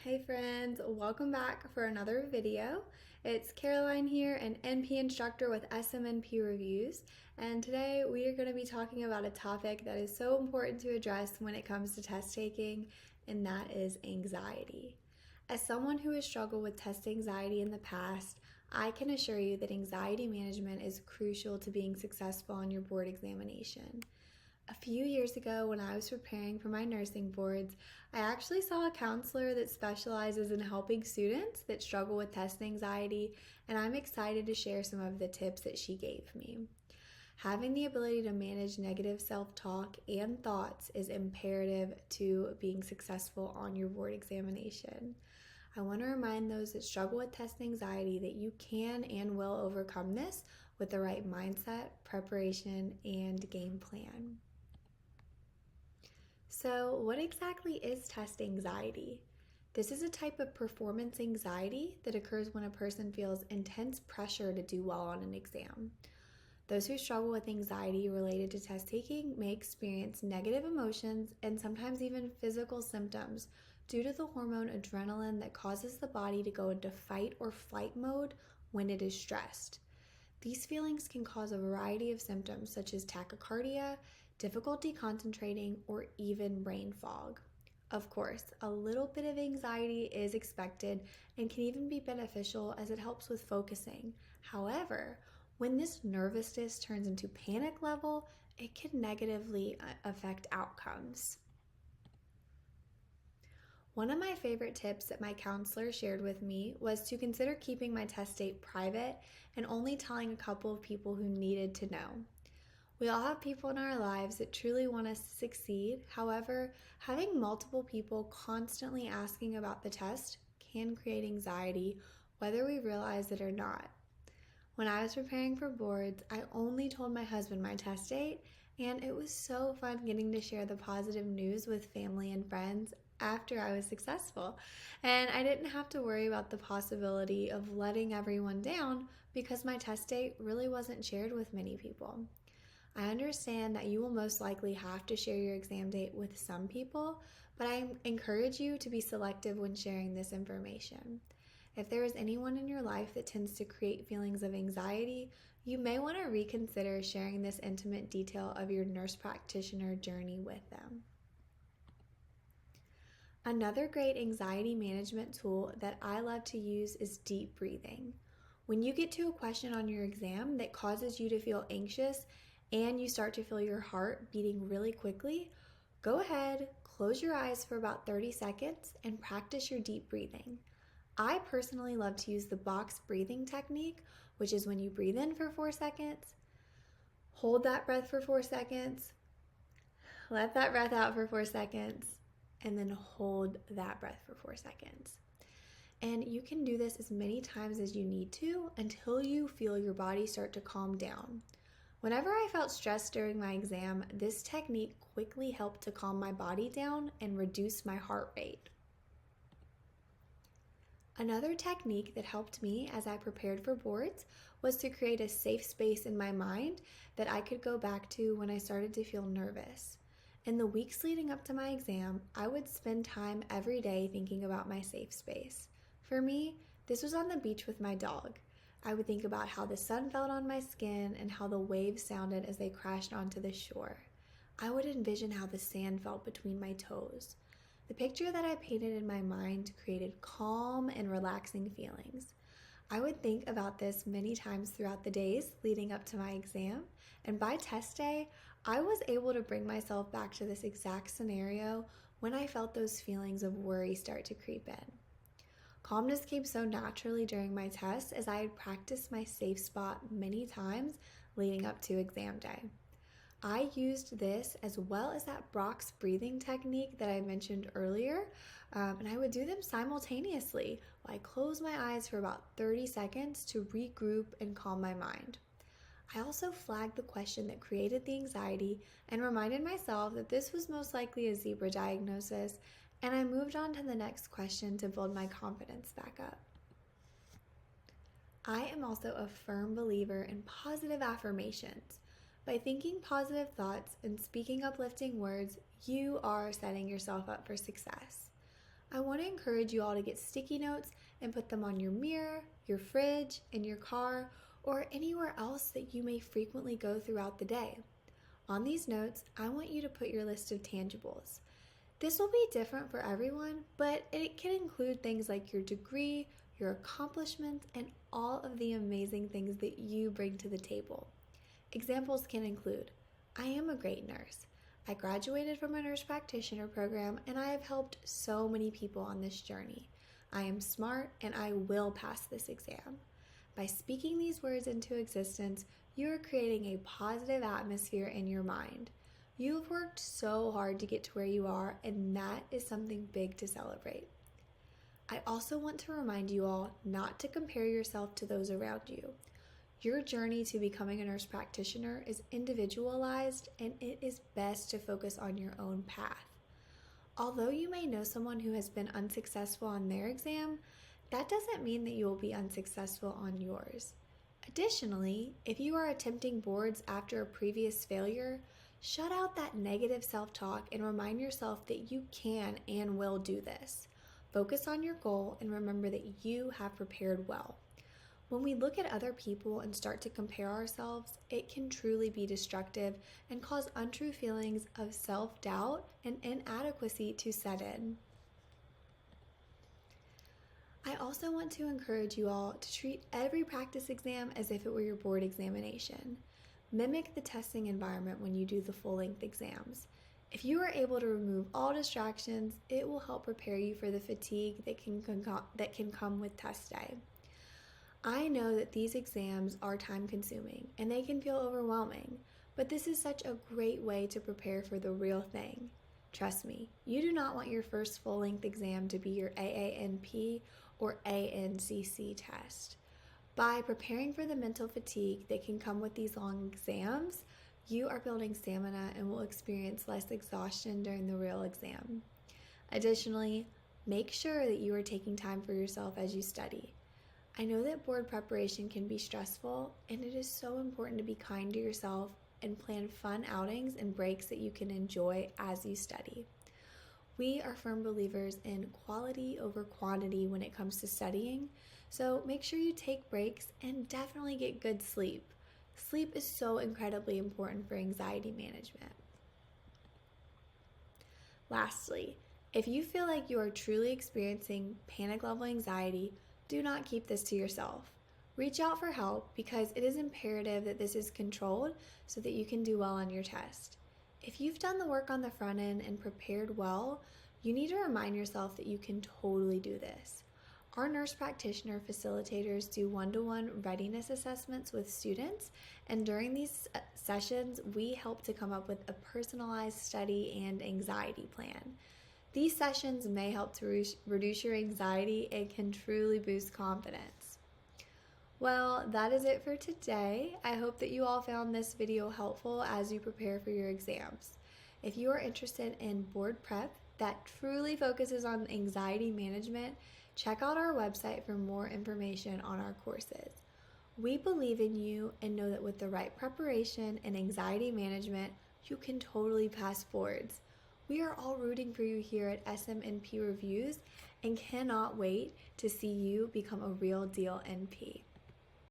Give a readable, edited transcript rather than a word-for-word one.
Hey friends, welcome back for another video. It's Caroline here, an NP instructor with SMNP Reviews, and today we are going to be talking about a topic that is so important to address when it comes to test taking, and that is anxiety. As someone who has struggled with test anxiety in the past, I can assure you that anxiety management is crucial to being successful on your board examination. A few years ago, when I was preparing for my nursing boards, I actually saw a counselor that specializes in helping students that struggle with test anxiety, and I'm excited to share some of the tips that she gave me. Having the ability to manage negative self-talk and thoughts is imperative to being successful on your board examination. I want to remind those that struggle with test anxiety that you can and will overcome this with the right mindset, preparation, and game plan. So, what exactly is test anxiety? This is a type of performance anxiety that occurs when a person feels intense pressure to do well on an exam. Those who struggle with anxiety related to test taking may experience negative emotions and sometimes even physical symptoms due to the hormone adrenaline that causes the body to go into fight or flight mode when it is stressed. These feelings can cause a variety of symptoms such as tachycardia, difficulty concentrating, or even brain fog. Of course, a little bit of anxiety is expected and can even be beneficial as it helps with focusing. However, when this nervousness turns into panic level, it can negatively affect outcomes. One of my favorite tips that my counselor shared with me was to consider keeping my test date private and only telling a couple of people who needed to know. We all have people in our lives that truly want us to succeed. However, having multiple people constantly asking about the test can create anxiety, whether we realize it or not. When I was preparing for boards, I only told my husband my test date, and it was so fun getting to share the positive news with family and friends after I was successful. And I didn't have to worry about the possibility of letting everyone down because my test date really wasn't shared with many people. I understand that you will most likely have to share your exam date with some people, but I encourage you to be selective when sharing this information. If there is anyone in your life that tends to create feelings of anxiety, you may want to reconsider sharing this intimate detail of your nurse practitioner journey with them. Another great anxiety management tool that I love to use is deep breathing. When you get to a question on your exam that causes you to feel anxious and you start to feel your heart beating really quickly, go ahead, close your eyes for about 30 seconds and practice your deep breathing. I personally love to use the box breathing technique, which is when you breathe in for 4 seconds, hold that breath for 4 seconds, let that breath out for 4 seconds, and then hold that breath for 4 seconds. And you can do this as many times as you need to until you feel your body start to calm down. Whenever I felt stressed during my exam, this technique quickly helped to calm my body down and reduce my heart rate. Another technique that helped me as I prepared for boards was to create a safe space in my mind that I could go back to when I started to feel nervous. In the weeks leading up to my exam, I would spend time every day thinking about my safe space. For me, this was on the beach with my dog. I would think about how the sun felt on my skin and how the waves sounded as they crashed onto the shore. I would envision how the sand felt between my toes. The picture that I painted in my mind created calm and relaxing feelings. I would think about this many times throughout the days leading up to my exam, and by test day, I was able to bring myself back to this exact scenario when I felt those feelings of worry start to creep in. Calmness came so naturally during my test as I had practiced my safe spot many times leading up to exam day. I used this as well as that box breathing technique that I mentioned earlier, and I would do them simultaneously while I closed my eyes for about 30 seconds to regroup and calm my mind. I also flagged the question that created the anxiety and reminded myself that this was most likely a zebra diagnosis, and I moved on to the next question to build my confidence back up. I am also a firm believer in positive affirmations. By thinking positive thoughts and speaking uplifting words, you are setting yourself up for success. I want to encourage you all to get sticky notes and put them on your mirror, your fridge, in your car, or anywhere else that you may frequently go throughout the day. On these notes, I want you to put your list of tangibles. This will be different for everyone, but it can include things like your degree, your accomplishments, and all of the amazing things that you bring to the table. Examples can include, I am a great nurse. I graduated from a nurse practitioner program and I have helped so many people on this journey. I am smart and I will pass this exam. By speaking these words into existence, you are creating a positive atmosphere in your mind. You have worked so hard to get to where you are, and that is something big to celebrate. I also want to remind you all not to compare yourself to those around you. Your journey to becoming a nurse practitioner is individualized, and it is best to focus on your own path. Although you may know someone who has been unsuccessful on their exam, that doesn't mean that you will be unsuccessful on yours. Additionally, if you are attempting boards after a previous failure, shut out that negative self-talk and remind yourself that you can and will do this. Focus on your goal and remember that you have prepared well. When we look at other people and start to compare ourselves, it can truly be destructive and cause untrue feelings of self-doubt and inadequacy to set in. I also want to encourage you all to treat every practice exam as if it were your board examination. Mimic the testing environment when you do the full-length exams. If you are able to remove all distractions, it will help prepare you for the fatigue that can come with test day. I know that these exams are time-consuming and they can feel overwhelming, but this is such a great way to prepare for the real thing. Trust me, you do not want your first full-length exam to be your AANP or ANCC test. By preparing for the mental fatigue that can come with these long exams, you are building stamina and will experience less exhaustion during the real exam. Additionally, make sure that you are taking time for yourself as you study. I know that board preparation can be stressful, and it is so important to be kind to yourself and plan fun outings and breaks that you can enjoy as you study. We are firm believers in quality over quantity when it comes to studying, so make sure you take breaks and definitely get good sleep. Sleep is so incredibly important for anxiety management. Lastly, if you feel like you are truly experiencing panic level anxiety, do not keep this to yourself. Reach out for help because it is imperative that this is controlled so that you can do well on your test. If you've done the work on the front end and prepared well, you need to remind yourself that you can totally do this. Our nurse practitioner facilitators do one-to-one readiness assessments with students, and during these sessions, we help to come up with a personalized study and anxiety plan. These sessions may help to reduce your anxiety and can truly boost confidence. Well, that is it for today. I hope that you all found this video helpful as you prepare for your exams. If you are interested in board prep that truly focuses on anxiety management, check out our website for more information on our courses. We believe in you and know that with the right preparation and anxiety management, you can totally pass boards. We are all rooting for you here at SMNP Reviews and cannot wait to see you become a real deal NP.